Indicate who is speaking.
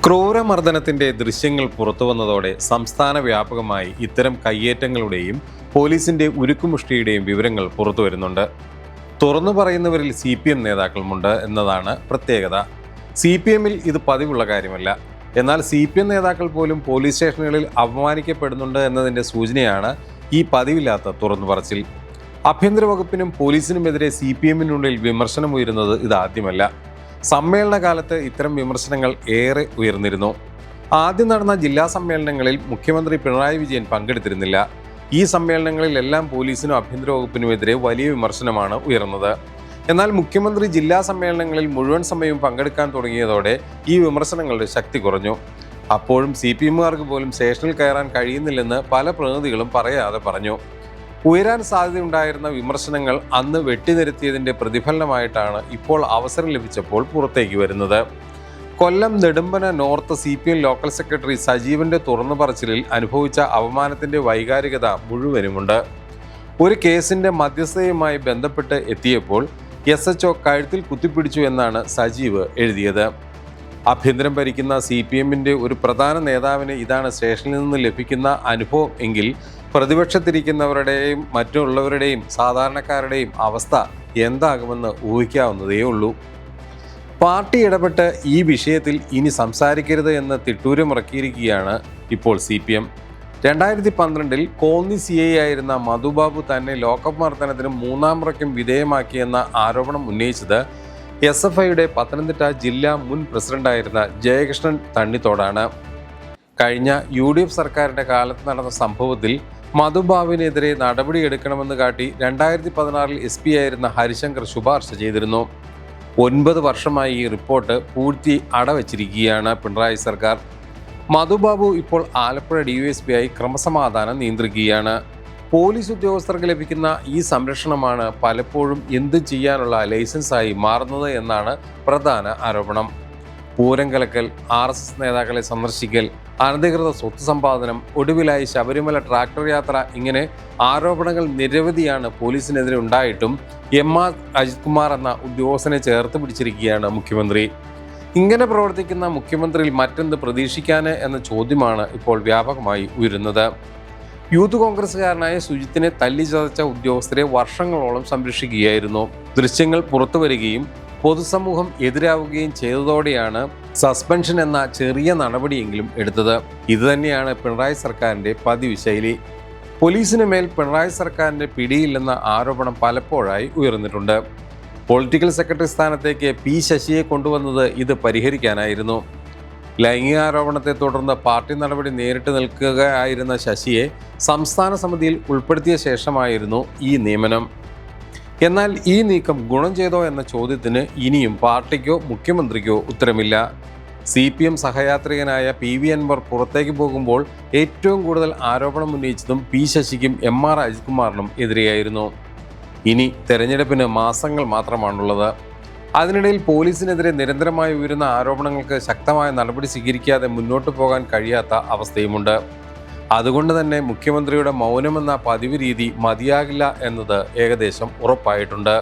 Speaker 1: ക്രൂരമർദ്ദനത്തിന്റെ ദൃശ്യങ്ങൾ പുറത്തുവന്നതോടെ സംസ്ഥാന വ്യാപകമായി ഇത്തരം കയ്യേറ്റങ്ങളുടെയും പോലീസിന്റെ ഉരുക്കുമുഷ്ടിയുടെയും വിവരങ്ങൾ പുറത്തുവരുന്നുണ്ട്. തുറന്നു പറയുന്നവരിൽ CPM നേതാക്കളുമുണ്ട് എന്നതാണ് പ്രത്യേകത. CPMൽ ഇത് പതിവുള്ള കാര്യമല്ല. എന്നാൽ CPM നേതാക്കൾ പോലും പോലീസ് സ്റ്റേഷനുകളിൽ അപമാനിക്കപ്പെടുന്നുണ്ട് എന്നതിൻ്റെ സൂചനയാണ് ഈ പതിവില്ലാത്ത തുറന്നു പറച്ചിൽ. ആഭ്യന്തര വകുപ്പിനും പോലീസിനുമെതിരെ CPMനുള്ളിൽ വിമർശനമുയരുന്നത് ഇതാദ്യമല്ല. സമ്മേളന കാലത്ത് ഇത്തരം വിമർശനങ്ങൾ ഏറെ ഉയർന്നിരുന്നു. ആദ്യം നടന്ന ജില്ലാ സമ്മേളനങ്ങളിൽ മുഖ്യമന്ത്രി പിണറായി വിജയൻ പങ്കെടുത്തിരുന്നില്ല. ഈ സമ്മേളനങ്ങളിലെല്ലാം പോലീസിനും ആഭ്യന്തര വകുപ്പിനുമെതിരെ വലിയ വിമർശനമാണ് ഉയർന്നത്. എന്നാൽ മുഖ്യമന്ത്രി ജില്ലാ സമ്മേളനങ്ങളിൽ മുഴുവൻ സമയവും പങ്കെടുക്കാൻ തുടങ്ങിയതോടെ ഈ വിമർശനങ്ങളുടെ ശക്തി കുറഞ്ഞു. അപ്പോഴും CPMകാർക്ക് പോലും സ്റ്റേഷനിൽ കയറാൻ കഴിയുന്നില്ലെന്ന് പല പ്രതിനിധികളും പറയാതെ പറഞ്ഞു. ഉയരാൻ സാധ്യതയുണ്ടായിരുന്ന വിമർശനങ്ങൾ അന്ന് വെട്ടിനിരത്തിയതിൻ്റെ പ്രതിഫലനമായിട്ടാണ് ഇപ്പോൾ അവസരം ലഭിച്ചപ്പോൾ പുറത്തേക്ക് വരുന്നത്. Kollam Nedumpana north CPM local secretary സജീവന്റെ തുറന്നു പറച്ചിലിൽ അനുഭവിച്ച അപമാനത്തിന്റെ വൈകാരികത മുഴുവനുമുണ്ട്. ഒരു കേസിന്റെ മധ്യസ്ഥതയുമായി ബന്ധപ്പെട്ട് എത്തിയപ്പോൾ SHO കഴുത്തിൽ കുത്തിപ്പിടിച്ചു എന്നാണ് സജീവ് എഴുതിയത്. ആഭ്യന്തരം ഭരിക്കുന്ന CPMന്റെ ഒരു പ്രധാന നേതാവിന് ഇതാണ് സ്റ്റേഷനിൽ നിന്ന് ലഭിക്കുന്ന അനുഭവം എങ്കിൽ പ്രതിപക്ഷത്തിരിക്കുന്നവരുടെയും മറ്റുള്ളവരുടെയും സാധാരണക്കാരുടെയും അവസ്ഥ എന്താകുമെന്ന് ഊഹിക്കാവുന്നതേ ഉള്ളൂ. പാർട്ടി ഇടപെട്ട് ഈ വിഷയത്തിൽ ഇനി സംസാരിക്കരുത് എന്ന് തിട്ടൂരമിറക്കിയിരിക്കുകയാണ് ഇപ്പോൾ CPM. 2012 കോന്നി CI ആയിരുന്ന മധുബാബു തന്നെ ലോക്കപ്പ് മർദ്ദനത്തിന് 3ാം മുറയ്ക്കും വിധേയമാക്കിയെന്ന ആരോപണം ഉന്നയിച്ചത് SFIയുടെ പത്തനംതിട്ട ജില്ലാ മുൻ പ്രസിഡന്റായിരുന്ന ജയകൃഷ്ണൻ തണ്ണിത്തോടാണ്. കഴിഞ്ഞ UDF സർക്കാരിൻ്റെ കാലത്ത് നടന്ന സംഭവത്തിൽ മധുബാബുവിനെതിരെ നടപടിയെടുക്കണമെന്ന് കാട്ടി 2016 SP ആയിരുന്ന ഹരിശങ്കർ ശുപാർശ ചെയ്തിരുന്നു. 9 വർഷമായി ഈ റിപ്പോർട്ട് പൂഴ്ത്തി അടവച്ചിരിക്കുകയാണ് പിണറായി സർക്കാർ. മധുബാബു ഇപ്പോൾ ആലപ്പുഴ DYSP ആയി ക്രമസമാധാനം നിയന്ത്രിക്കുകയാണ്. പോലീസ് ഉദ്യോഗസ്ഥർക്ക് ലഭിക്കുന്ന ഈ സംരക്ഷണമാണ് പലപ്പോഴും എന്തും ചെയ്യാനുള്ള ലൈസൻസായി മാറുന്നത് എന്നാണ് പ്രധാന ആരോപണം. പൂരം കലക്കൽ, RSS നേതാക്കളെ സന്ദർശിക്കൽ, അനധികൃത സ്വത്ത് സമ്പാദനം, ഒടുവിലായി ശബരിമല ട്രാക്ടർ യാത്ര, ഇങ്ങനെ ആരോപണങ്ങൾ നിരവധിയാണ് പോലീസിനെതിരെ ഉണ്ടായിട്ടും MR അജിത് കുമാർ എന്ന ഉദ്യോഗസ്ഥനെ ചേർത്ത് പിടിച്ചിരിക്കുകയാണ് മുഖ്യമന്ത്രി. ഇങ്ങനെ പ്രവർത്തിക്കുന്ന മുഖ്യമന്ത്രിയിൽ മറ്റെന്ത് പ്രതീക്ഷിക്കാന് എന്ന ചോദ്യമാണ് ഇപ്പോൾ വ്യാപകമായി ഉയരുന്നത്. യൂത്ത് കോൺഗ്രസ്സുകാരനായ സുജിത്തിനെ തല്ലി ചതച്ച ഉദ്യോഗസ്ഥരെ വർഷങ്ങളോളം സംരക്ഷിക്കുകയായിരുന്നു. ദൃശ്യങ്ങൾ പുറത്തു വരികയും പൊതുസമൂഹം എതിരാവുകയും ചെയ്തതോടെയാണ് സസ്പെൻഷൻ എന്ന ചെറിയ നടപടിയെങ്കിലും എടുത്തത്. ഇതുതന്നെയാണ് പിണറായി സർക്കാരിൻ്റെ പതിവ് ശൈലി. പോലീസിന് മേൽ പിണറായി സർക്കാരിൻ്റെ പിടിയില്ലെന്ന ആരോപണം പലപ്പോഴായി ഉയർന്നിട്ടുണ്ട്. പൊളിറ്റിക്കൽ സെക്രട്ടറി സ്ഥാനത്തേക്ക് P ശശിയെ കൊണ്ടുവന്നത് ഇത് പരിഹരിക്കാനായിരുന്നു. ലൈംഗികാരോപണത്തെ തുടർന്ന് പാർട്ടി നടപടി നേരിട്ട് നിൽക്കുകയായിരുന്ന ശശിയെ സംസ്ഥാന സമിതിയിൽ ഉൾപ്പെടുത്തിയ ശേഷമായിരുന്നു ഈ നിയമനം. എന്നാൽ ഈ നീക്കം ഗുണം ചെയ്തോ എന്ന ചോദ്യത്തിന് ഇനിയും പാർട്ടിക്കോ മുഖ്യമന്ത്രിക്കോ ഉത്തരമില്ല. CPM സഹയാത്രികനായ PV അൻവർ പുറത്തേക്ക് പോകുമ്പോൾ ഏറ്റവും കൂടുതൽ ആരോപണം ഉന്നയിച്ചതും P ശശിക്കും MR അജിത് കുമാറിനും എതിരെയായിരുന്നു. ഇനി തെരഞ്ഞെടുപ്പിന് മാസങ്ങൾ മാത്രമാണുള്ളത്. അതിനിടയിൽ പോലീസിനെതിരെ നിരന്തരമായി ഉയരുന്ന ആരോപണങ്ങൾക്ക് ശക്തമായ നടപടി സ്വീകരിക്കാതെ മുന്നോട്ട് പോകാൻ കഴിയാത്ത അവസ്ഥയുമുണ്ട്. അതുകൊണ്ട് തന്നെ മുഖ്യമന്ത്രിയുടെ മൗനമെന്ന പതിവ് രീതി മതിയാകില്ല എന്നത് ഏകദേശം ഉറപ്പായിട്ടുണ്ട്.